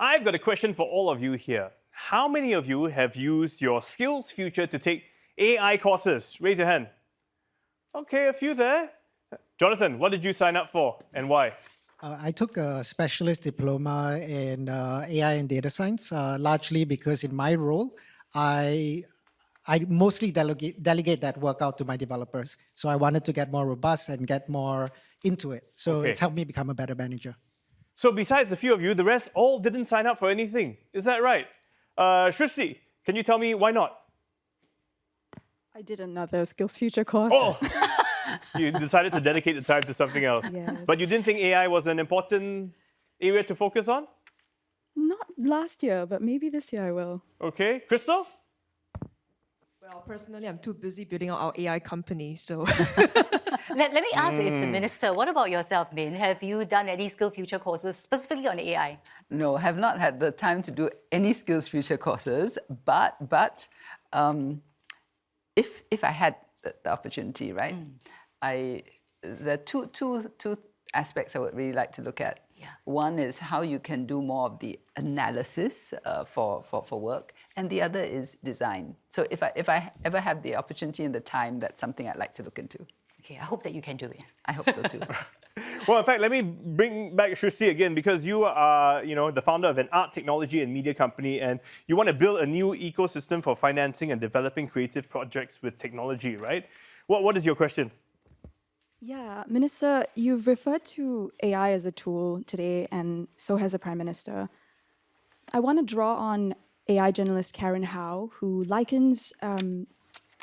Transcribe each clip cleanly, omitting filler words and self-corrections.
I've got a question for all of you here. How many of you have used your SkillsFuture to take AI courses? Raise your hand. Okay, a few there. Jonathan, what did you sign up for and why? I took a specialist diploma in AI and data science, largely because in my role, I mostly delegate that work out to my developers. So I wanted to get more robust and get more into it. So Okay. it's helped me become a better manager. So besides a few of you, the rest all didn't sign up for anything. Is that right? Shruti, can you tell me why not? I did another SkillsFuture course. Oh, you decided to dedicate the time to something else. Yes. But you didn't think AI was an important area to focus on? Not last year, but maybe this year I will. Okay, Crystal? Well, personally, I'm too busy building out our AI company, so... Let me ask if the minister, what about yourself, Min? Have you done any SkillsFuture courses specifically on AI? No, have not had the time to do any SkillsFuture courses, but if I had the opportunity, right, there are two aspects I would really like to look at. Yeah. One is how you can do more of the analysis for work, and the other is design. So if I ever have the opportunity and the time, that's something I'd like to look into. Okay, I hope that you can do it. I hope so too. Well, in fact, let me bring back Shruti again, because you are, the founder of an art, technology, and media company, and you want to build a new ecosystem for financing and developing creative projects with technology, right? What is your question? Yeah, Minister, you've referred to AI as a tool today, and so has the Prime Minister. I want to draw on AI journalist Karen Howe, who likens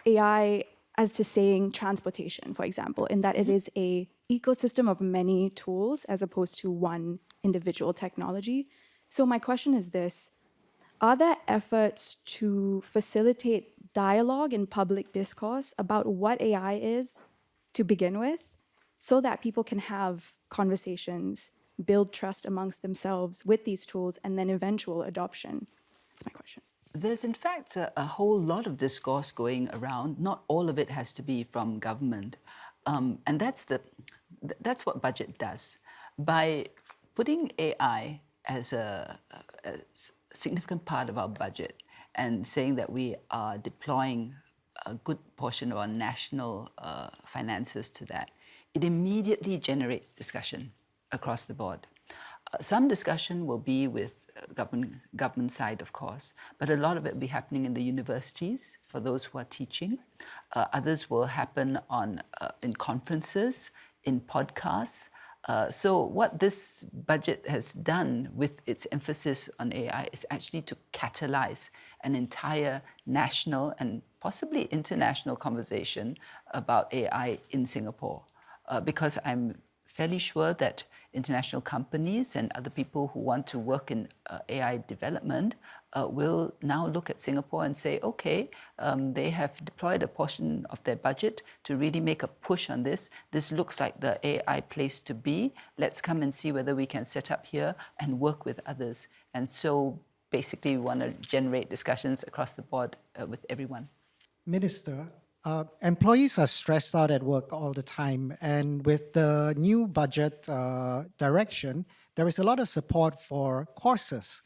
AI as to saying transportation, for example, in that it is a ecosystem of many tools as opposed to one individual technology. So my question is this: are there efforts to facilitate dialogue and public discourse about what AI is to begin with, so that people can have conversations, build trust amongst themselves with these tools, and then eventual adoption? That's my question. There's in fact a whole lot of discourse going around. Not all of it has to be from government. And that's what budget does. By putting AI as a significant part of our budget and saying that we are deploying a good portion of our national finances to that, it immediately generates discussion across the board. Some discussion will be with government side, of course, but a lot of it will be happening in the universities for those who are teaching. Others will happen in conferences, in podcasts. So what this budget has done with its emphasis on AI is actually to catalyse an entire national and possibly international conversation about AI in Singapore. Because I'm fairly sure that international companies and other people who want to work in AI development will now look at Singapore and say, okay, they have deployed a portion of their budget to really make a push on this. This looks like the AI place to be. Let's come and see whether we can set up here and work with others. And so basically we want to generate discussions across the board with everyone. Minister, employees are stressed out at work all the time, and with the new budget direction, there is a lot of support for courses.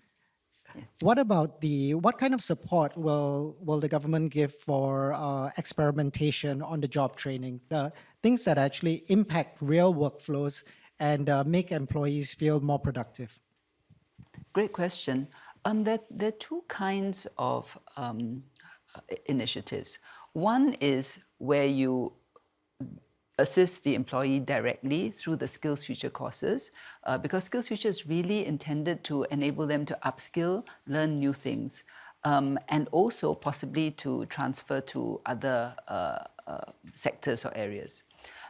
Yes. What kind of support will the government give for experimentation on the job training, the things that actually impact real workflows and make employees feel more productive? Great question. There are two kinds of initiatives. One is where you assist the employee directly through the SkillsFuture courses, because SkillsFuture is really intended to enable them to upskill, learn new things, and also possibly to transfer to other sectors or areas.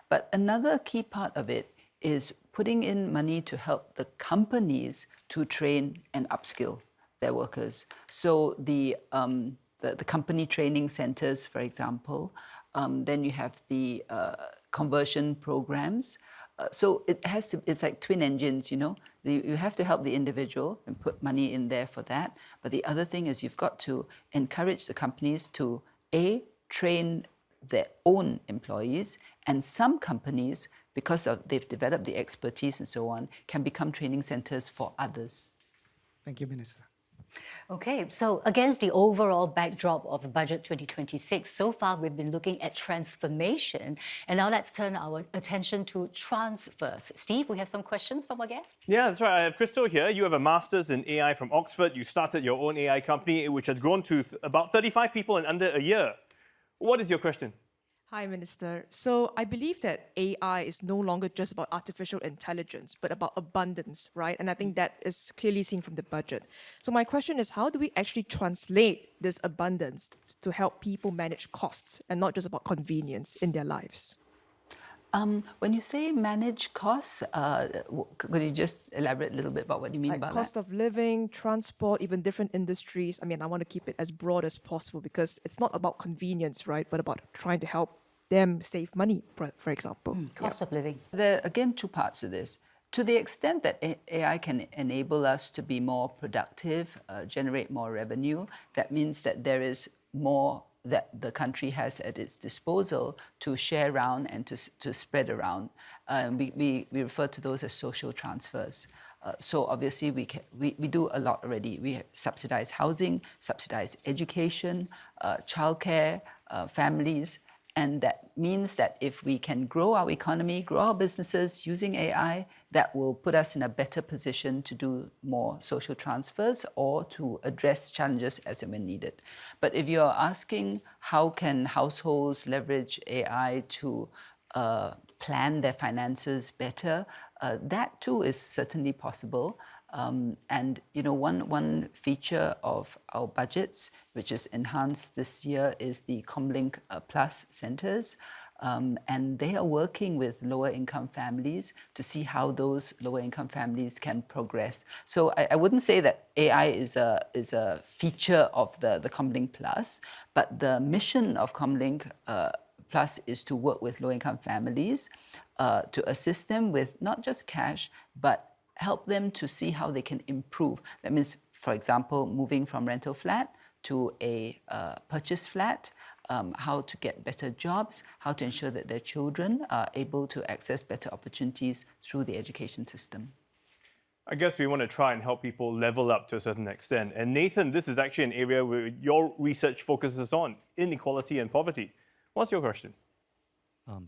But another key part of it is putting in money to help the companies to train and upskill their workers. So the company training centers, for example, then you have the conversion programs. So it's like twin engines, You have to help the individual and put money in there for that. But the other thing is you've got to encourage the companies to, A, train their own employees, and some companies, because they've developed the expertise and so on, can become training centers for others. Thank you, Minister. Okay, so against the overall backdrop of Budget 2026, so far we've been looking at transformation, and now let's turn our attention to transfers. Steve, we have some questions from our guests. Yeah, that's right. I have Crystal here. You have a master's in AI from Oxford. You started your own AI company, which has grown to about 35 people in under a year. What is your question? Hi, Minister. So I believe that AI is no longer just about artificial intelligence, but about abundance, right? And I think that is clearly seen from the budget. So my question is, how do we actually translate this abundance to help people manage costs and not just about convenience in their lives? When you say manage costs, could you just elaborate a little bit about what you mean Like by cost that? of living, transport, even different industries. I mean, I want to keep it as broad as possible because it's not about convenience, right? But about trying to help them save money, for example. Cost of living. There are, again, two parts to this. To the extent that AI can enable us to be more productive, generate more revenue, that means that there is more that the country has at its disposal to share around and to spread around. We refer to those as social transfers. So obviously we do a lot already. We subsidize housing, subsidize education, childcare, families. And that means that if we can grow our economy, grow our businesses using AI, that will put us in a better position to do more social transfers or to address challenges as and when needed. But if you're asking how can households leverage AI to plan their finances better, that too is certainly possible. And one feature of our budgets, which is enhanced this year, is the ComLink Plus centers. And they are working with lower income families to see how those lower income families can progress. So I wouldn't say that AI is a feature of the ComLink Plus, but the mission of ComLink Plus is to work with low income families to assist them with not just cash, but help them to see how they can improve. That means, for example, moving from rental flat to a purchase flat, how to get better jobs, how to ensure that their children are able to access better opportunities through the education system. I guess we want to try and help people level up to a certain extent. And Nathan, this is actually an area where your research focuses on inequality and poverty. What's your question?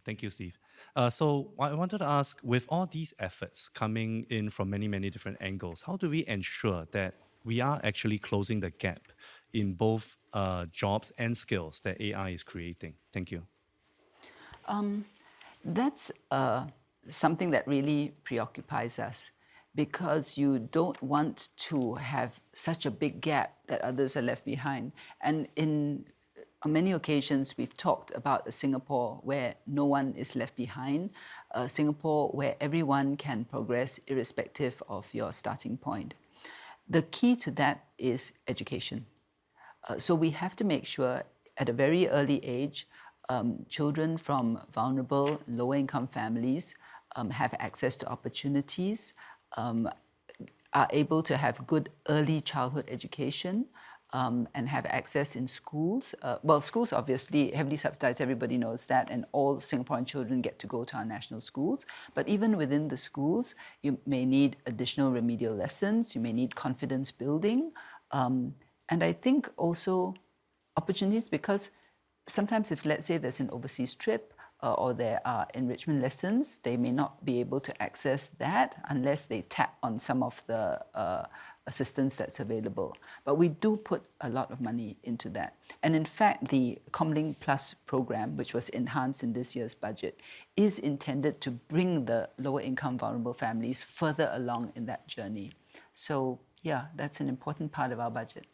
Thank you, Steve. So I wanted to ask, with all these efforts coming in from many, many different angles, how do we ensure that we are actually closing the gap in both jobs and skills that AI is creating? Thank you. That's something that really preoccupies us because you don't want to have such a big gap that others are left behind. And on many occasions, we've talked about a Singapore where no one is left behind, a Singapore where everyone can progress irrespective of your starting point. The key to that is education. So we have to make sure at a very early age, children from vulnerable, lower-income families have access to opportunities, are able to have good early childhood education, and have access in schools. Well, schools obviously heavily subsidized, everybody knows that, and all Singaporean children get to go to our national schools. But even within the schools, you may need additional remedial lessons, you may need confidence building, and I think also opportunities, because sometimes if, let's say, there's an overseas trip or there are enrichment lessons, they may not be able to access that unless they tap on some of the assistance that's available. But we do put a lot of money into that. And in fact, the ComLink Plus program, which was enhanced in this year's budget, is intended to bring the lower income vulnerable families further along in that journey. So yeah, that's an important part of our budget.